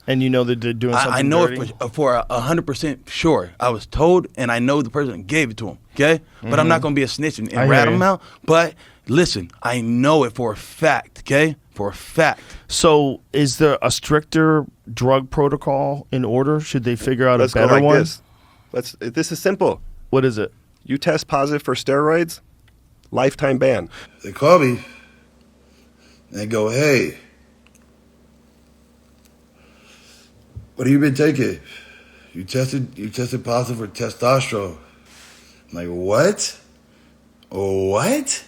And you know that they're doing something I know dirty? it for 100% sure. I was told, and I know the person gave it to him, okay? But I'm not going to be a snitch and rat him out. But listen, I know it for a fact, okay? For a fact. So is there a stricter drug protocol in order? Should they figure out a better go like one? This is simple. What is it? You test positive for steroids, lifetime ban. They call me, and they go, hey, what have you been taking? You tested positive for testosterone. I'm like, what? What?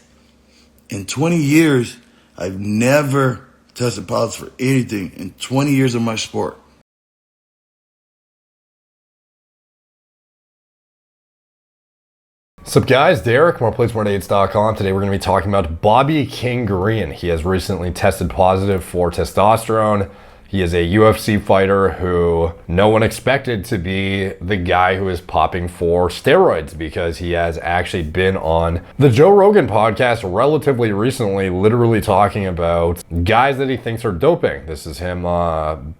In 20 years, I've never tested positive for anything in 20 years of my sport. What's up, guys? Derek, moreplates.com. Today we're going to be talking about Bobby King Green. He has recently tested positive for testosterone. He is a UFC fighter who no one expected to be the guy who is popping for steroids, because he has actually been on the Joe Rogan podcast relatively recently, literally talking about guys that he thinks are doping. This is him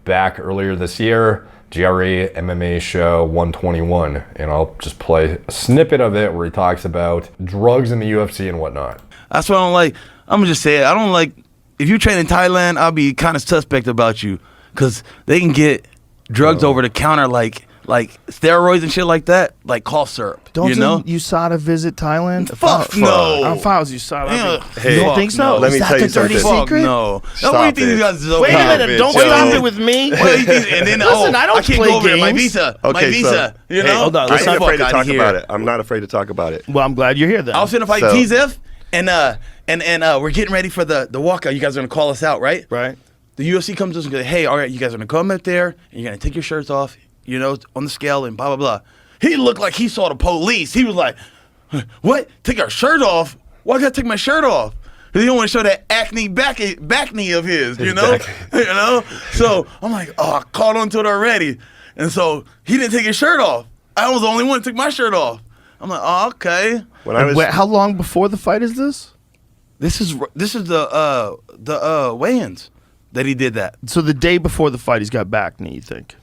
back earlier this year. GRE MMA show 121, and I'll just play a snippet of it where he talks about drugs in the UFC and whatnot. That's what I don't like. I'm gonna just say it. I don't like, if you train in Thailand, I'll be kind of suspect about you, because they can get drugs over the counter like steroids and shit like that, like cough syrup. Don't you know? USADA visit Thailand? Fuck no. If I was USADA, Hey, you don't think so? no. Let me Is that tell you the dirty something. secret? No. Stop What do you think it. these guys do? Wait a minute! it, Don't Joe. stop it with me. What do you think? And then, Listen, I don't can't play go over there. My games. visa. Okay, my visa. so- You hey, know? hold on, I'm let's not not afraid to fuck talk outta about here. it. I'm not afraid to talk about it. Well, I'm glad you're here then. I was gonna fight So- TZF, and we're getting ready for the walkout. You guys are gonna call us out, right? Right. The UFC comes to us and goes, hey, all right, you guys are gonna come up there and you're gonna take your shirts off, you know, on the scale and blah blah blah. He looked like he saw the police. He was like, what? Take our shirt off? Why I gotta take my shirt off? Because he don't want to show that acne back knee of his, you know? You know? So I'm like, oh, I caught onto it already. And so he didn't take his shirt off. I was the only one that took my shirt off. I'm like, oh, okay. When I was Wait, how long before the fight is this? This is the weigh-ins that he did that. So the day before the fight, he's got back knee, you think?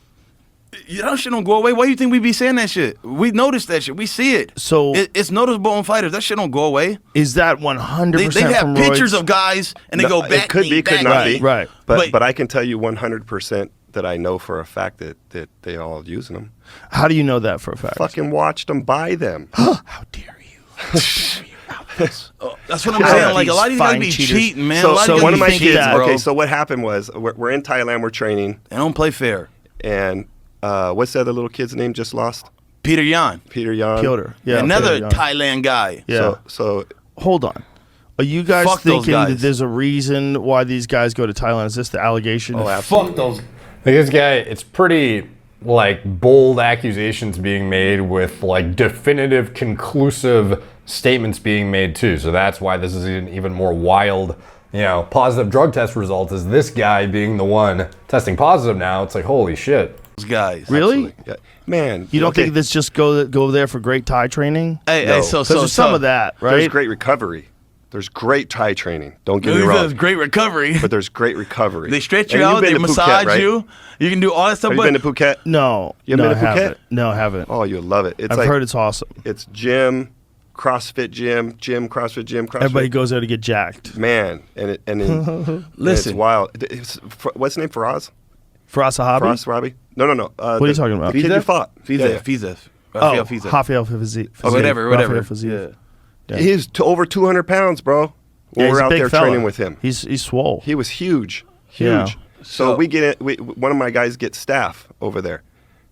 You know, shit don't go away. Why do you think we be saying that shit? We notice that shit. We see it. So it's noticeable on fighters. That shit don't go away. is that 100% They have from pictures roids? of guys and they No, go back it could knee, be, could back not knee. be. Right. But I can tell you 100% that I know for a fact that they all using them. How do you know that for a fact? Fucking watched them buy them. How dare you? Oh, that's what I'm saying. Like, a lot of these guys Fine be cheaters. cheating, man. a So, lot so of one these of my be kids. cheating, bro. Okay, so what happened was we're in Thailand. We're training, They don't play fair. and what's the other little kid's name? Just lost. Peter Yan, Peter Yan. Piotr. Yeah. another Piotr, yeah. Thailand guy. Yeah. So Hold on. Are you guys Fuck those thinking that guys. there's a reason why these guys go to Thailand? Is this the allegation? oh, absolutely. Fuck those. Like, this guy, it's pretty like bold accusations being made with like definitive, conclusive statements being made too. So that's why this is an even more wild, you know, positive drug test results is this guy being the one testing positive now. It's like, holy shit. Those guys. Really? Absolutely. Yeah. Man, You don't okay, think this just go there for great Thai training? Hey, No. hey, so Because there's some of that, right? there's great recovery. There's great Thai training. Don't get me There's wrong. great recovery. But there's great recovery. They stretch And you you've out. been They to Phuket, massage right? you. You can do all that stuff. Have you But been to Phuket? No. You no, been I to Phuket? haven't. No, I haven't. Oh, you'll love it. It's I've like heard it's awesome. it's gym, CrossFit gym, CrossFit gym, CrossFit. Everybody goes there to get jacked. Man, and Listen. it's wild. What's his name? Faraz? Faraz Sahabi? Faraz Rabi? No. What are you talking about? The kid you fought. Fiza. Oh, Fiza. Rafael Fiziev. Whatever. Rafael Fiziev. Yeah. Yeah. He's over 200 pounds, bro. When Yeah, he's we're a out big there fella. training with him. He's swole. He was huge. Yeah. So we get it. One of my guys gets staff over there.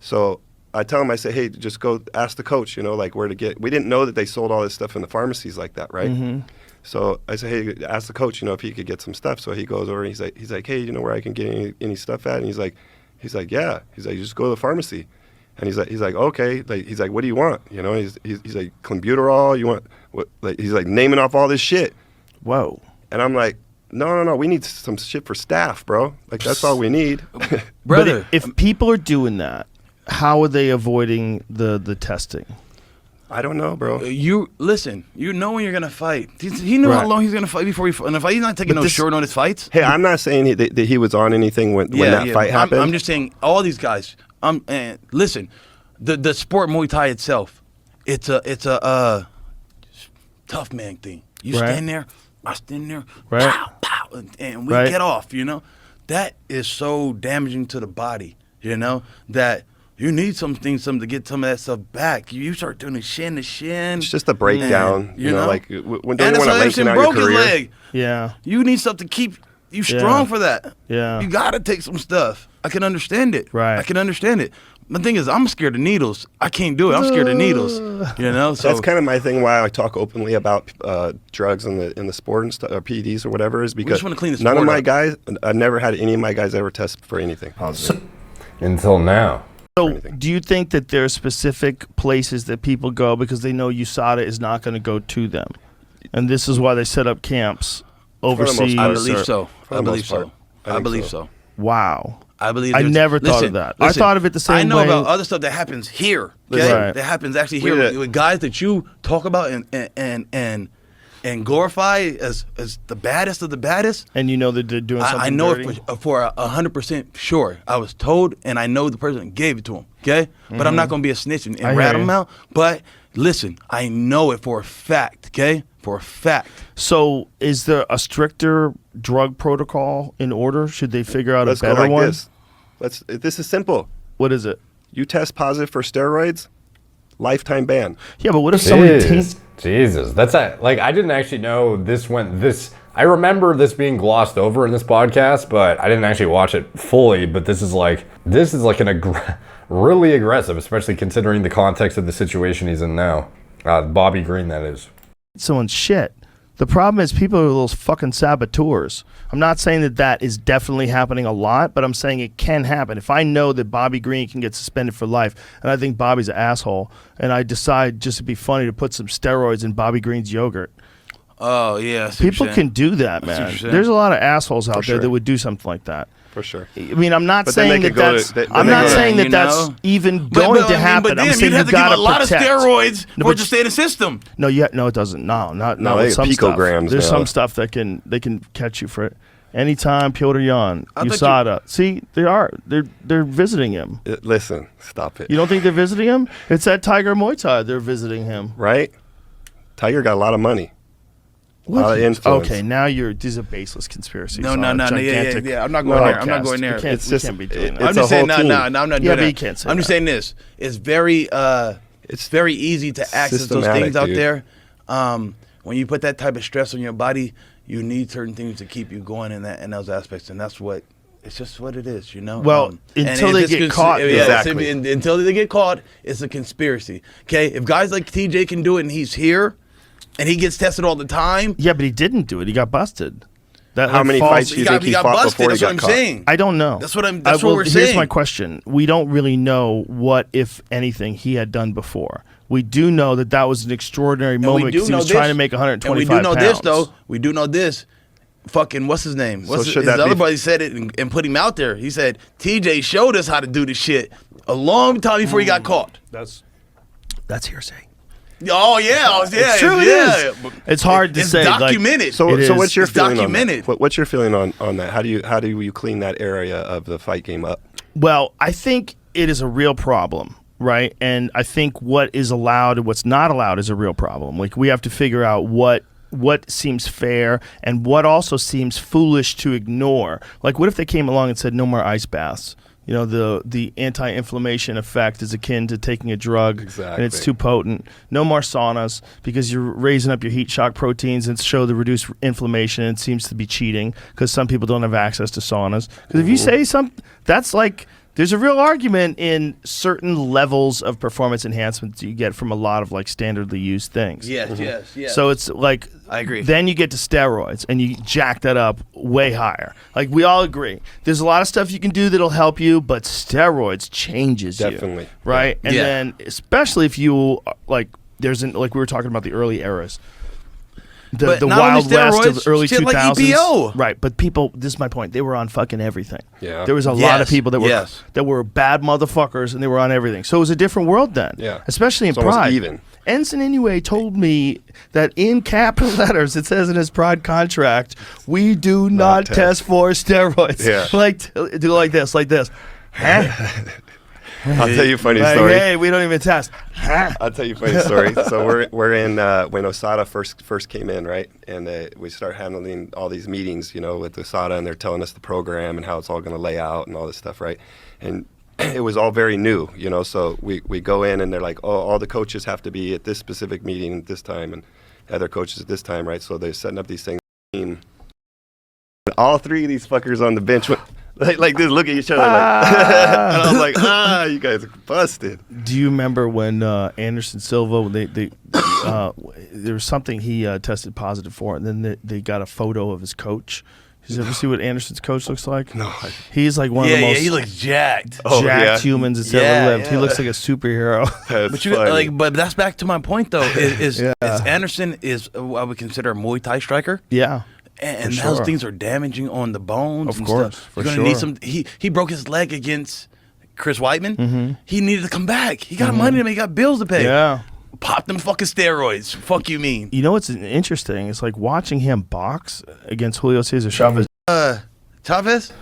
So I tell him, I say, hey, just go ask the coach, you know, like where to get. We didn't know that they sold all this stuff in the pharmacies like that, right? Mm-hmm. So I say, hey, ask the coach, you know, if he could get some stuff. So he goes over and he's like, hey, you know where I can get any stuff at? And he's like, yeah. He's like, you just go to the pharmacy. And he's like, okay. Like, he's like, what do you want? You know, he's like, clenbuterol. You want what? Like, he's like naming off all this shit. Whoa. And I'm like, no. We need some shit for staff, bro. Like, that's all we need. Brother. But if people are doing that, how are they avoiding the testing? I don't know, bro. You listen. You know when you're gonna fight. He knew how Right. long he's gonna fight before he. And if he's not taking no short on his fights. Hey, I'm not saying that he was on anything when that fight happened. I'm just saying all these guys. And listen, the sport Muay Thai itself, it's a tough man thing. You Right. stand there, I stand there, Right. pow, pow, and we Right. get off. You know, that is so damaging to the body. You know that. You need something to get some of that stuff back. You start doing the shin to shin. It's just a breakdown. Man, you know, like when don't and you want to lengthen out your broke his career? leg. Yeah. You need something to keep you strong for that. Yeah. You gotta take some stuff. I can understand it. Right. I can understand it. The thing is, I'm scared of needles. I can't do it. I'm scared of needles. You know. So That's kind of my thing. Why I talk openly about drugs in the sport and stuff, or PEDs or whatever, is because wanna clean the none of sport my up. guys, I've never had any of my guys ever test for anything. Until now. So, anything. do you think that there are specific places that people go because they know USADA is not going to go to them, and this is why they set up camps the most overseas? part. I believe or- so. for I the believe most part. so. I I think believe so. so. Wow. I believe. I there's- never thought of that. I thought of it the same I know way- about other stuff that happens here. Okay, Right. that happens actually We here did it. with guys that you talk about and glorify as the baddest of the baddest. And you know that they're doing something I know dirty? it for 100% sure. I was told, and I know the person that gave it to him. Okay, but I'm not gonna be a snitch and I hear rat you. him out. But listen, I know it for a fact. Okay, for a fact. So, is there a stricter drug protocol in order? Should they figure out Let's a go better like one? this. This is simple. What is it? You test positive for steroids, lifetime ban. Yeah, but what if somebody Jesus, that's like I didn't actually know this went this. I remember this being glossed over in this podcast, but I didn't actually watch it fully. But this is like really aggressive, especially considering the context of the situation he's in now. Bobby Green, that is. someone's shit? The problem is people are those fucking saboteurs. I'm not saying that that is definitely happening a lot, but I'm saying it can happen. If I know that Bobby Green can get suspended for life, and I think Bobby's an asshole, and I decide just to be funny to put some steroids in Bobby Green's yogurt, Oh yeah, I see what people you're can saying. do that, I see what man. you're saying. There's a lot of assholes out there sure. that would do something like that. For sure. I mean, I'm not But then saying they that could go to- that's. then I'm they not go to- saying that you that's know? even But- going but, to I mean, happen. But I'm damn, saying you'd have you to give gotta a lot protect. of steroids No, for but it to stay in the system. No, no, it doesn't. No, not No, with they some stuff. picograms There's now. some stuff that they can catch you for it. Anytime Piotr Jan, I thought USADA. See, they're visiting him. Listen, stop it. You don't think they're visiting him? It's at Tiger Muay Thai. They're visiting him. Right? Tiger got a lot of money. A lot of influence. Okay, now these are baseless conspiracies. No, yeah. I'm not going there. I'm not going there. We can't, It's we just- can't be doing it's that. I'm just a saying, whole no, team. I'm not Yeah, doing but that. you can't say I'm just that. saying this. It's very easy to access those systematic, things out dude. there. When you put that type of stress on your body, you need certain things to keep you going in those aspects, and that's what. It's just what it is, you know. Well, and until if they it's get caught, exactly. Until they get caught, it's a conspiracy. Okay, if guys like TJ can do it, and he's here, and he gets tested all the time, Yeah, but he didn't do it. He got busted. That How many falls- fights do you think he got fought busted. before he That's what got I'm caught? saying. I don't know. That's what we're Here's saying. my question. We don't really know what, if anything, he had done before. We do know that was an extraordinary And we moment do because he know was this, trying to make 125 And we do know pounds. this, though. We do know this. Fucking, what's his name? So should His that other be- buddy said it and put him out there. He said, TJ showed us how to do this shit a long time before he got caught. That's hearsay. Oh, yeah. It's true, it is. It's hard to it's say, like- documented. So, It so is. what's your It's feeling documented. on that? What's your feeling on that? How do you clean that area of the fight game up? Well, I think it is a real problem, right? And I think what is allowed and what's not allowed is a real problem. Like, we have to figure out what seems fair and what also seems foolish to ignore. Like, what if they came along and said no more ice baths? You know, the anti-inflammation effect is akin to taking a drug, and it's Exactly. too potent. No more saunas because you're raising up your heat shock proteins and show the reduced inflammation. It seems to be cheating because some people don't have access to saunas. Because if you say that's like, there's a real argument in certain levels of performance enhancements you get from a lot of like standardly used things. Yes. So it's like, I agree. Then you get to steroids and you jack that up way higher. Like, we all agree. There's a lot of stuff you can do that'll help you, but steroids changes Definitely. you. Right? And Yeah. then, especially if you, like we were talking about the early eras. But The not only Wild West of steroids, the early shit 2000s. like EPO. Right, but people, this is my point, they were on fucking everything. Yeah. There was a lot Yes, of people that were yes. that were bad motherfuckers and they were on everything. So it was a different world then. Yeah. Especially in It's almost Pride. even. Ensign Inoue told me that in capital letters, it says in his prod contract, we do not test for steroids. Yeah. Do like this. Huh? I'll tell you a funny Like, story. hey, we don't even test. Huh? I'll tell you a funny story. So we're in when Osada first came in, right? And we start handling all these meetings, with Osada, and they're telling us the program and how it's all going to lay out and all this stuff, right? And it was all very new, So we go in and they're like, oh, all the coaches have to be at this specific meeting at this time, and other coaches at this time, right? So they're setting up these things. And all three of these fuckers on the bench went like this, look at each other, and I was like, you guys are busted. Do you remember when Anderson Silva, there was something he tested positive for, and then they got a photo of his coach? Did you ever see what Anderson's coach looks like? No. He's like one of the most he looks jacked. jacked humans that's ever lived. He yeah. looks like a superhero. That's But that's back to my point though. Is Anderson is what I would consider a Muay Thai striker? Yeah. And For those sure. things are damaging on the bones. Of and course, stuff. for You're gonna need sure. some. He broke his leg against Chris Weidman. Mm-hmm. He needed to come back. He got money to make. He got bills to pay. Yeah. Pop them fucking steroids. Fuck you mean? You know what's interesting? It's like watching him box against Julio Cesar Chavez. Chavez.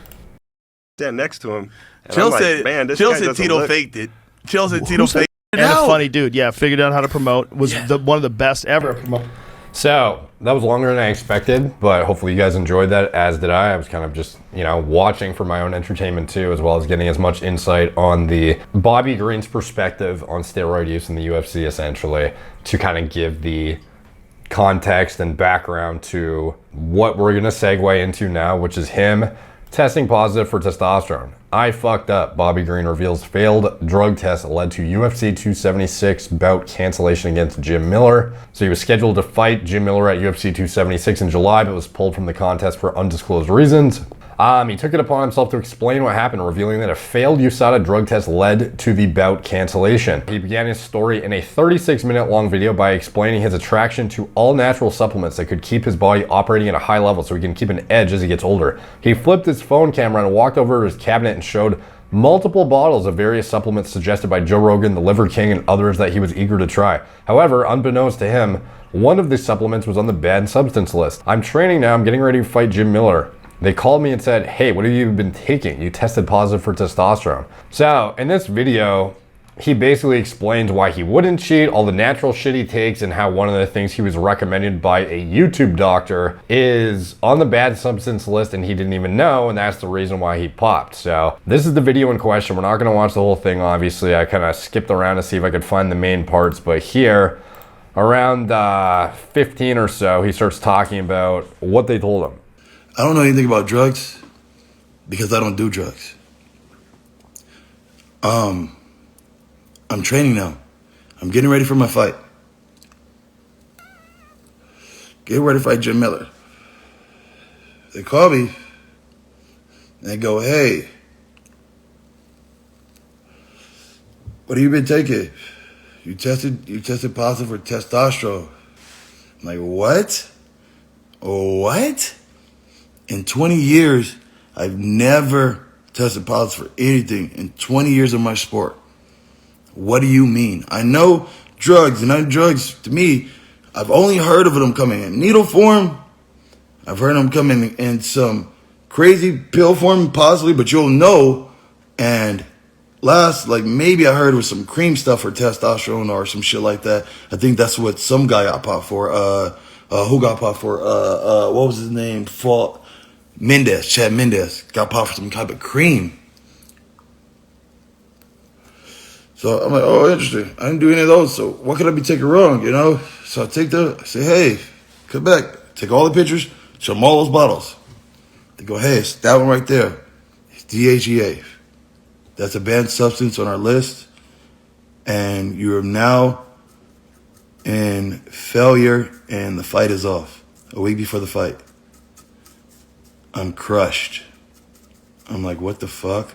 stand next to him. And Chill I'm like, said. man, this Chill guy said doesn't Tito look- faked it. Chill said Tito faked it. And a out. funny dude. Yeah, figured out how to promote. Was one of the best ever. So that was longer than I expected, but hopefully you guys enjoyed that, as did I. I was kind of just, watching for my own entertainment too, as well as getting as much insight on the Bobby Green's perspective on steroid use in the UFC, essentially, to kind of give the context and background to what we're going to segue into now, which is him testing positive for testosterone. I fucked up. Bobby Green reveals failed drug test led to UFC 276 bout cancellation against Jim Miller. So he was scheduled to fight Jim Miller at UFC 276 in July, but was pulled from the contest for undisclosed reasons. He took it upon himself to explain what happened, revealing that a failed USADA drug test led to the bout cancellation. He began his story in a 36-minute long video by explaining his attraction to all natural supplements that could keep his body operating at a high level so he can keep an edge as he gets older. He flipped his phone camera and walked over to his cabinet and showed multiple bottles of various supplements suggested by Joe Rogan, the Liver King, and others that he was eager to try. However, unbeknownst to him, one of these supplements was on the banned substance list. I'm training now. I'm getting ready to fight Jim Miller. They called me and said, hey, what have you been taking? You tested positive for testosterone. So in this video, he basically explains why he wouldn't cheat, all the natural shit he takes, and how one of the things he was recommended by a YouTube doctor is on the bad substance list and he didn't even know, and that's the reason why he popped. So this is the video in question. We're not gonna watch the whole thing, obviously. I kind of skipped around to see if I could find the main parts, but here, around 15 or so, he starts talking about what they told him. I don't know anything about drugs because I don't do drugs. I'm training now. I'm getting ready for my fight. Getting ready to fight Jim Miller. They call me and they go, hey, what have you been taking? You tested positive for testosterone. I'm like, what? What? In 20 years, I've never tested positive for anything in 20 years of my sport. What do you mean? I know drugs, and drugs, to me, I've only heard of them coming in needle form. I've heard them coming in some crazy pill form, possibly, but you'll know. And last, maybe I heard it was some cream stuff for testosterone or some shit like that. I think that's what some guy got popped for. Who got popped for? What was his name? Chad Mendez got popped for some type of cream. So I'm like, oh, interesting. I didn't do any of those. So what could I be taking wrong, So I say, hey, come back. Take all the pictures, show them all those bottles. They go, hey, it's that one right there. It's DHEA. That's a banned substance on our list. And you're now in failure and the fight is off. A week before the fight. I'm crushed. I'm like, what the fuck?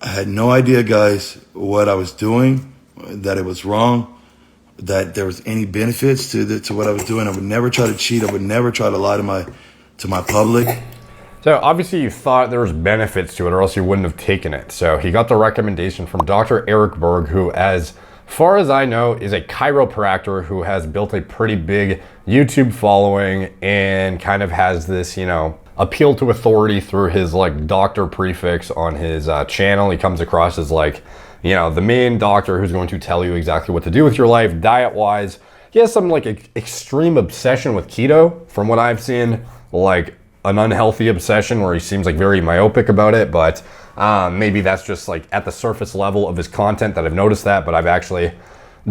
I had no idea, guys, what I was doing, that it was wrong, that there was any benefits to what I was doing. I would never try to cheat. I would never try to lie to my public. So obviously you thought there was benefits to it or else you wouldn't have taken it. So he got the recommendation from Dr. Eric Berg, who, as far as I know, is a chiropractor who has built a pretty big YouTube following and kind of has this, you know, appeal to authority through his like doctor prefix on his channel. He comes across as like, you know, the main doctor who's going to tell you exactly what to do with your life diet-wise. He has some like extreme obsession with keto from what I've seen, like an unhealthy obsession where he seems like very myopic about it, but maybe that's just like at the surface level of his content that I've noticed that. But I've actually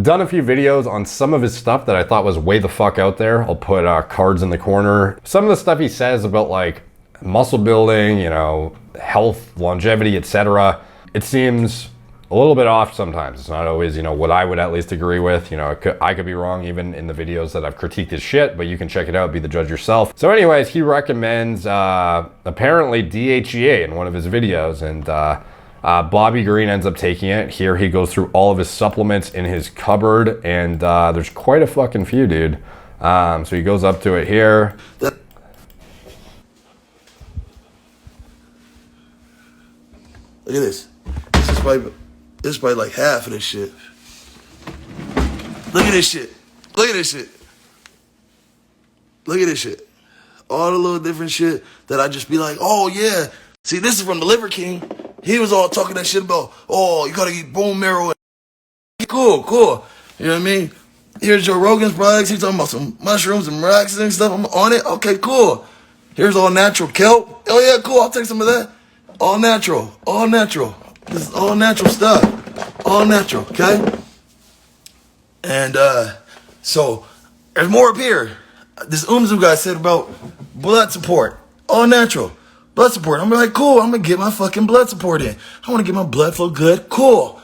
done a few videos on some of his stuff that I thought was way the fuck out there. I'll put cards in the corner. Some of the stuff he says about like muscle building, you know, health, longevity, etc. It seems a little bit off sometimes. It's not always, you know, what I would at least agree with. You know, I could be wrong even in the videos that I've critiqued his shit, but you can check it out, be the judge yourself. So anyways, he recommends apparently DHEA in one of his videos, and Bobby Green ends up taking it. Here he goes through all of his supplements in his cupboard, and there's quite a fucking few, dude. So he goes up to it here. Look at this. This is probably like half of this shit. Look at this shit. Look at this shit. Look at this shit. All the little different shit that I just be like, oh yeah. See, this is from the Liver King. He was all talking that shit about, oh, you gotta eat bone marrow. Cool. You know what I mean? Here's Joe Rogan's products. He's talking about some mushrooms and miraxes and stuff. I'm on it. Okay, cool. Here's all natural kelp. Oh yeah, cool. I'll take some of that. All natural. This is all natural stuff. All natural, okay? And so there's more up here. This Umzu guy said about blood support. All natural. Blood support. I'm like, cool, I'm gonna get my fucking blood support in. I wanna get my blood flow good. Cool.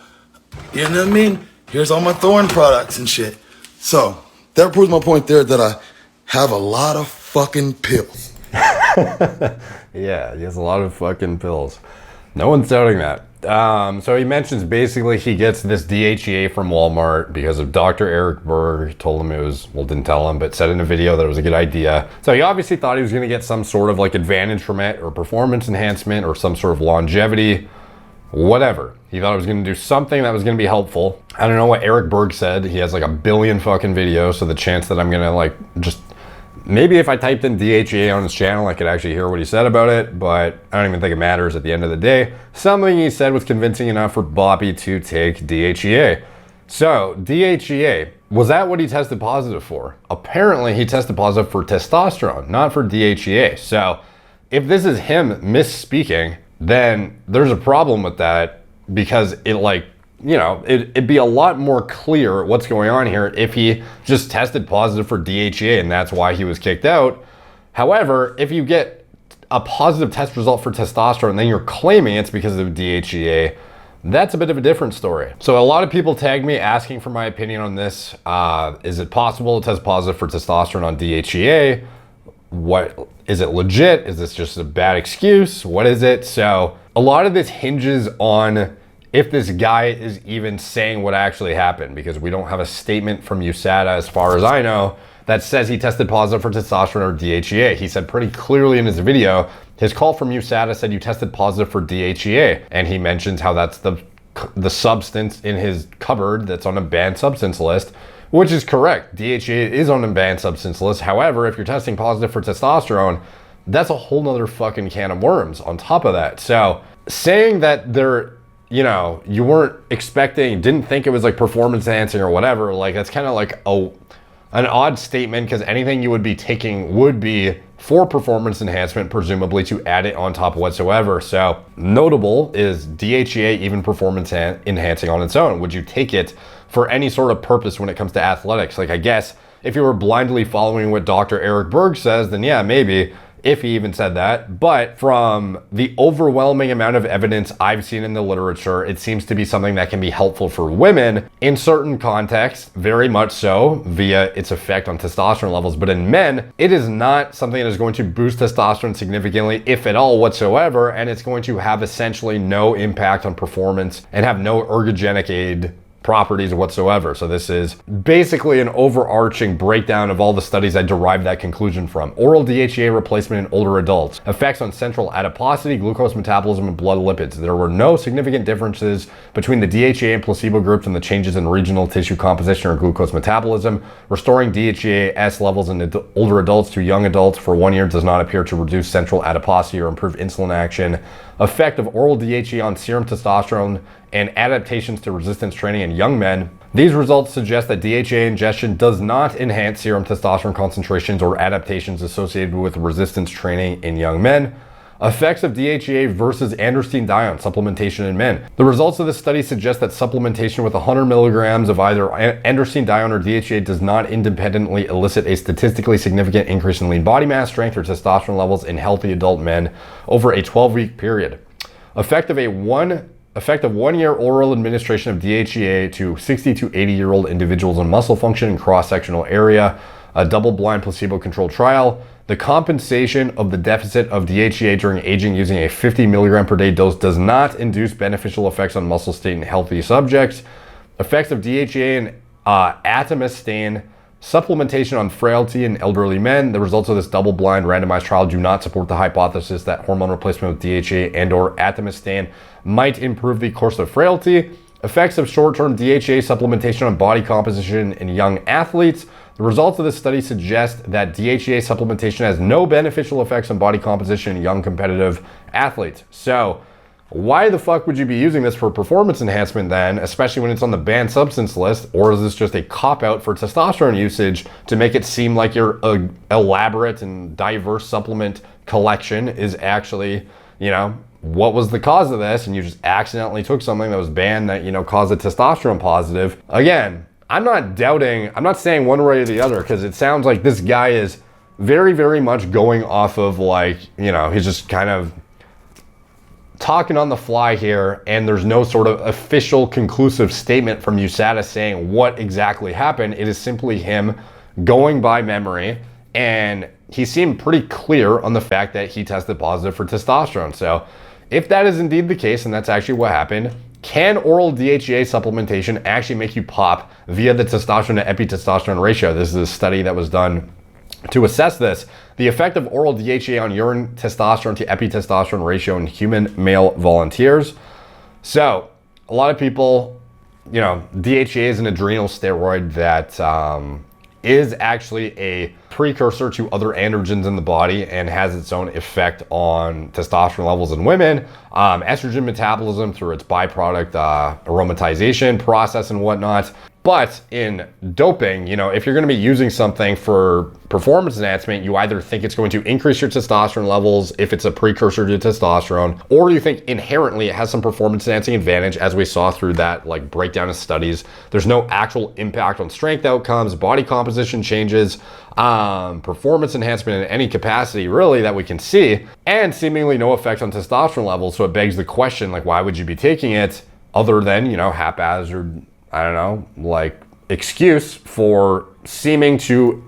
You know what I mean? Here's all my thorn products and shit. So that proves my point there that I have a lot of fucking pills. Yeah, he has a lot of fucking pills. No one's doubting that. So he mentions basically he gets this DHEA from Walmart because of Dr. Eric Berg told him it was, well, didn't tell him, but said in a video that it was a good idea. So he obviously thought he was going to get some sort of like advantage from it or performance enhancement or some sort of longevity, whatever. He thought it was going to do something that was going to be helpful. I don't know what Eric Berg said. He has like a billion fucking videos. So the chance that I'm going to like just maybe if I typed in DHEA on his channel, I could actually hear what he said about it, but I don't even think it matters at the end of the day. Something he said was convincing enough for Bobby to take DHEA. So, DHEA, was that what he tested positive for? Apparently, he tested positive for testosterone, not for DHEA. So, if this is him misspeaking, then there's a problem with that because it like, you know, it'd be a lot more clear what's going on here if he just tested positive for DHEA and that's why he was kicked out. However, if you get a positive test result for testosterone and then you're claiming it's because of DHEA, that's a bit of a different story. So a lot of people tag me asking for my opinion on this. Is it possible to test positive for testosterone on DHEA? What is it legit? Is this just a bad excuse? What is it? So a lot of this hinges on if this guy is even saying what actually happened, because we don't have a statement from USADA, as far as I know, that says he tested positive for testosterone or DHEA. He said pretty clearly in his video, his call from USADA said you tested positive for DHEA. And he mentions how that's the substance in his cupboard that's on a banned substance list, which is correct. DHEA is on a banned substance list. However, if you're testing positive for testosterone, that's a whole nother fucking can of worms on top of that. So saying that you know, you weren't expecting, didn't think it was like performance enhancing or whatever, like that's kind of like an odd statement because anything you would be taking would be for performance enhancement, presumably to add it on top whatsoever. So notable is DHEA even performance enhancing on its own? Would you take it for any sort of purpose when it comes to athletics? Like I guess if you were blindly following what Dr. Eric Berg says, then yeah, maybe. If he even said that. But from the overwhelming amount of evidence I've seen in the literature, it seems to be something that can be helpful for women in certain contexts, very much so, via its effect on testosterone levels. But in men, it is not something that is going to boost testosterone significantly, if at all whatsoever, and it's going to have essentially no impact on performance and have no ergogenic aid properties whatsoever. So this is basically an overarching breakdown of all the studies I derived that conclusion from. Oral DHEA replacement in older adults. Effects on central adiposity, glucose metabolism, and blood lipids. There were no significant differences between the DHEA and placebo groups in the changes in regional tissue composition or glucose metabolism. Restoring DHEAS levels in older adults to young adults for 1 year does not appear to reduce central adiposity or improve insulin action. Effect of oral DHEA on serum testosterone and adaptations to resistance training in young men. These results suggest that DHEA ingestion does not enhance serum testosterone concentrations or adaptations associated with resistance training in young men. Effects of DHEA versus androstenedione supplementation in men. The results of this study suggest that supplementation with 100 milligrams of either androstenedione or DHEA does not independently elicit a statistically significant increase in lean body mass, strength, or testosterone levels in healthy adult men over a 12-week period. Effect of 1 year oral administration of DHEA to 60 to 80-year-old individuals in muscle function and cross-sectional area, a double-blind placebo-controlled trial. The compensation of the deficit of DHEA during aging using a 50 milligram per day dose does not induce beneficial effects on muscle state in healthy subjects. Effects of DHEA and atomistane supplementation on frailty in elderly men. The results of this double-blind randomized trial do not support the hypothesis that hormone replacement with DHEA and or atomistane might improve the course of frailty. Effects of short-term DHEA supplementation on body composition in young athletes. The results of this study suggest that DHEA supplementation has no beneficial effects on body composition in young competitive athletes. So why the fuck would you be using this for performance enhancement then, especially when it's on the banned substance list? Or is this just a cop-out for testosterone usage to make it seem like your elaborate and diverse supplement collection is actually, what was the cause of this? And you just accidentally took something that was banned that, caused a testosterone positive. Again, I'm not saying one way or the other, because it sounds like this guy is very, very much going off of he's just kind of talking on the fly here, and there's no sort of official conclusive statement from USADA saying what exactly happened. It is simply him going by memory, and he seemed pretty clear on the fact that he tested positive for testosterone. So if that is indeed the case, and that's actually what happened, can oral DHEA supplementation actually make you pop via the testosterone to epitestosterone ratio? This is a study that was done to assess this. The effect of oral DHEA on urine testosterone to epitestosterone ratio in human male volunteers. So a lot of people, DHEA is an adrenal steroid that is actually a precursor to other androgens in the body and has its own effect on testosterone levels in women, estrogen metabolism through its byproduct aromatization process and whatnot. But in doping, if you're going to be using something for performance enhancement, you either think it's going to increase your testosterone levels if it's a precursor to testosterone, or you think inherently it has some performance enhancing advantage, as we saw through that breakdown of studies. There's no actual impact on strength outcomes, body composition changes, performance enhancement in any capacity really that we can see, and seemingly no effect on testosterone levels. So it begs the question, why would you be taking it other than, haphazard, excuse for seeming to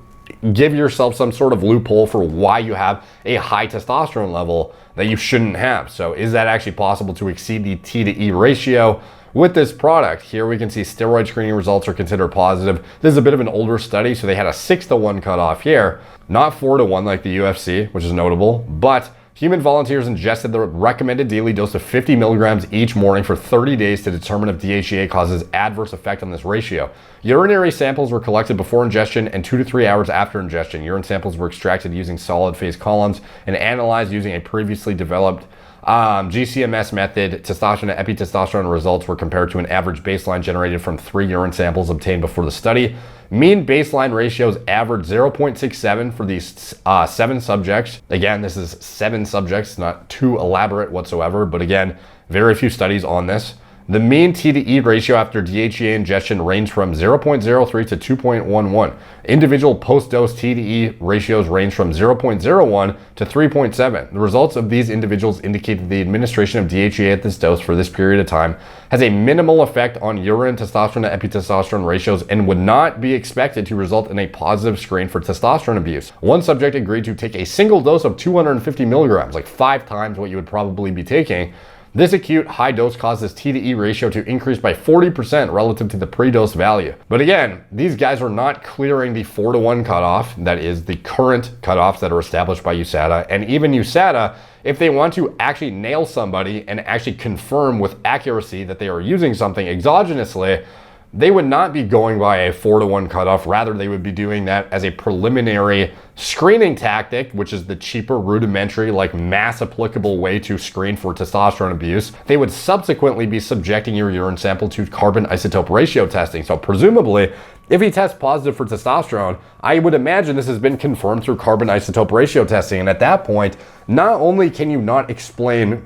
give yourself some sort of loophole for why you have a high testosterone level that you shouldn't have. So is that actually possible to exceed the T to E ratio with this product? Here we can see steroid screening results are considered positive. This is a bit of an older study, so they had a 6-to-1 cutoff here, not 4-to-1 like the UFC, which is notable, but human volunteers ingested the recommended daily dose of 50 milligrams each morning for 30 days to determine if DHEA causes adverse effect on this ratio. Urinary samples were collected before ingestion and 2 to 3 hours after ingestion. Urine samples were extracted using solid phase columns and analyzed using a previously developed GCMS method. Testosterone and epitestosterone results were compared to an average baseline generated from 3 urine samples obtained before the study. Mean baseline ratios averaged 0.67 for these 7 subjects. Again, this is 7 subjects, not too elaborate whatsoever, but again, very few studies on this. The mean T to E ratio after DHEA ingestion ranged from 0.03 to 2.11. Individual post-dose T to E ratios range from 0.01 to 3.7. The results of these individuals indicate that the administration of DHEA at this dose for this period of time has a minimal effect on urine testosterone to epitestosterone ratios and would not be expected to result in a positive screen for testosterone abuse. One subject agreed to take a single dose of 250 milligrams, 5 times what you would probably be taking. This acute high dose causes T to E ratio to increase by 40% relative to the pre-dose value. But again, these guys are not clearing the 4-to-1 cutoff, that is the current cutoffs that are established by USADA. And even USADA, if they want to actually nail somebody and actually confirm with accuracy that they are using something exogenously, they would not be going by a 4-to-1 cutoff. Rather, they would be doing that as a preliminary screening tactic, which is the cheaper, rudimentary, like mass applicable way to screen for testosterone abuse. They would subsequently be subjecting your urine sample to carbon isotope ratio testing. So presumably, if he tests positive for testosterone, I would imagine this has been confirmed through carbon isotope ratio testing. And at that point, not only can you not explain,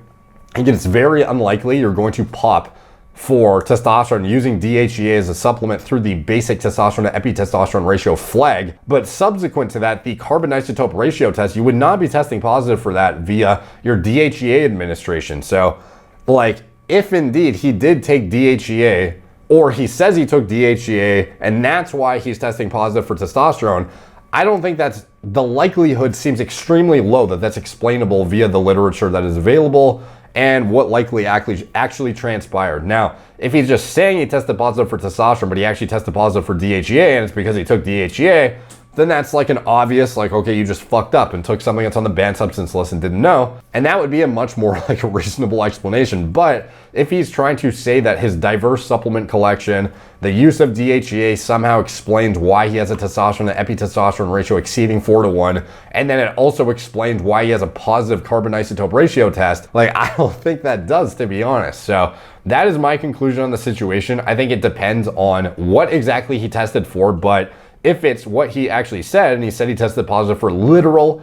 again, it's very unlikely you're going to pop for testosterone using DHEA as a supplement through the basic testosterone to epitestosterone ratio flag, but subsequent to that, the carbon isotope ratio test, you would not be testing positive for that via your DHEA administration. So, like, if indeed he did take DHEA, or he says he took DHEA, and that's why he's testing positive for testosterone, I don't think the likelihood seems extremely low that that's explainable via the literature that is available and what likely actually transpired. Now, if he's just saying he tested positive for testosterone, but he actually tested positive for DHEA, and it's because he took DHEA, then that's like an obvious, like, okay, you just fucked up and took something that's on the banned substance list and didn't know. And that would be a much more like a reasonable explanation. But if he's trying to say that his diverse supplement collection, the use of DHEA somehow explains why he has a testosterone to epitestosterone ratio exceeding 4-to-1, and then it also explains why he has a positive carbon isotope ratio test, like, I don't think that does, to be honest. So that is my conclusion on the situation. I think it depends on what exactly he tested for, but if it's what he actually said, and he said he tested positive for literal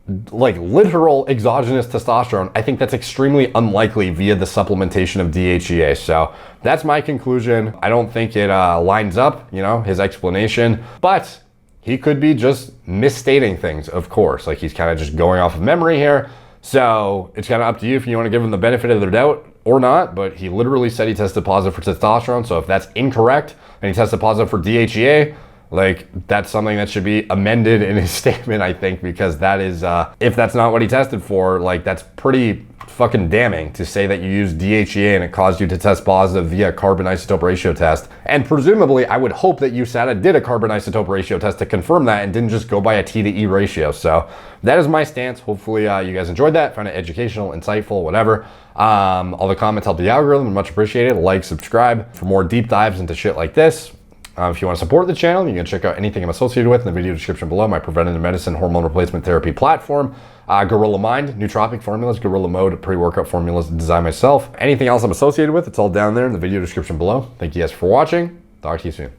exogenous testosterone, I think that's extremely unlikely via the supplementation of DHEA. So that's my conclusion. I don't think it lines up, his explanation, but he could be just misstating things, of course. Like, he's kind of just going off of memory here. So it's kind of up to you if you want to give him the benefit of the doubt or not, but he literally said he tested positive for testosterone. So if that's incorrect and he tested positive for DHEA, like, that's something that should be amended in his statement, I think, because that is, if that's not what he tested for, like, that's pretty fucking damning to say that you used DHEA and it caused you to test positive via carbon isotope ratio test. And presumably, I would hope that USADA did a carbon isotope ratio test to confirm that and didn't just go by a T to E ratio. So that is my stance. Hopefully you guys enjoyed that, found it educational, insightful, whatever. All the comments help the algorithm, much appreciated. Like, subscribe for more deep dives into shit like this. If you want to support the channel, you can check out anything I'm associated with in the video description below. My preventative medicine, hormone replacement therapy platform, Gorilla Mind, nootropic formulas, Gorilla Mode, pre-workout formulas designed myself. Anything else I'm associated with, it's all down there in the video description below. Thank you guys for watching. Talk to you soon.